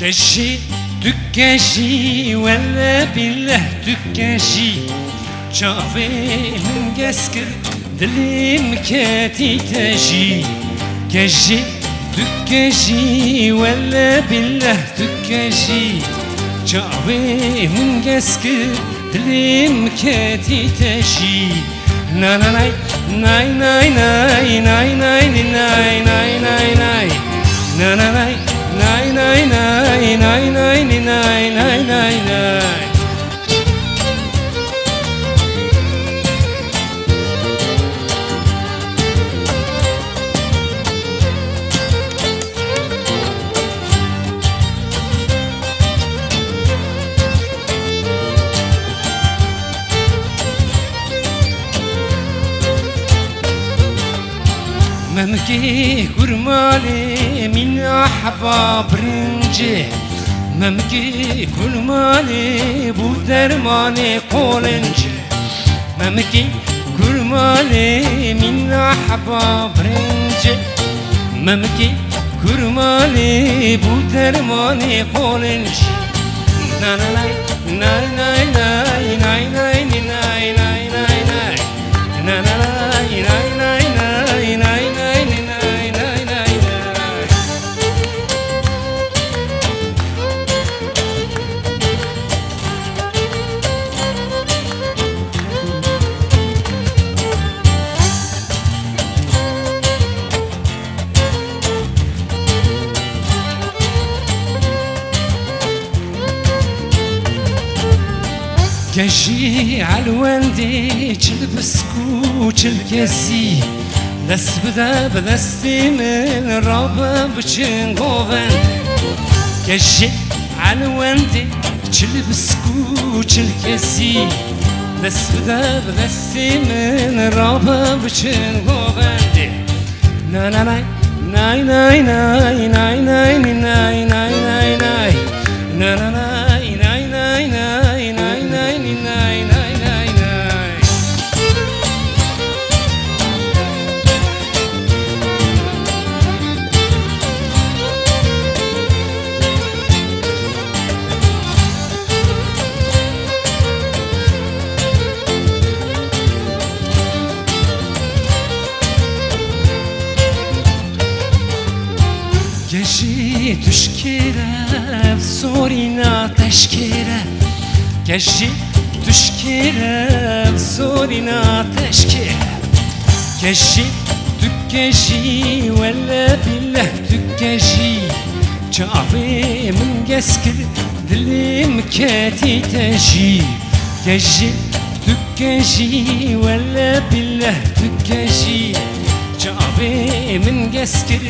Geşi dükkeşi velle billah dükkeşi Çavim geskir dilim keti teşi Geşi dükkeşi velle billah dükkeşi Çavim geskir dilim keti teşi Na na nay nay nay nay nay nay nay nay nay nay Na na nay nay nay nay nay nay nay nay nay nay ممكي كرمالي من أحباب رنجي ممكي كرمالي بو درماني قولنجي ممكي كرمالي من أحباب رنجي ممكي كرمالي بو درماني قولنجي نا نا نا نا نا نا نا نا نا نا نا نا نا نا كشي عالوندي تلبسكو تلكسي دس بدا بدستي من رابا بچن غوفن كشي عالوندي تلبسكو تلكسي دس بدا بدستي من رابا بچن غوفن نا نا نا ناي ناي ناي ناي ناي ناي ناي ناي ناي نا نا ناي ناي ناي ناي ناي ناي ناي ناي ناي ناي Geşi düşkire sorina teşkire Geşi düşkire sorina teşkire Geşi dükkeşi velle billah dükkeşi Çavimin geskir dilim keti teşi Geşi dükkeşi velle billah dükkeşi Çavimin geskir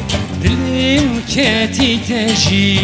dilim keti teşi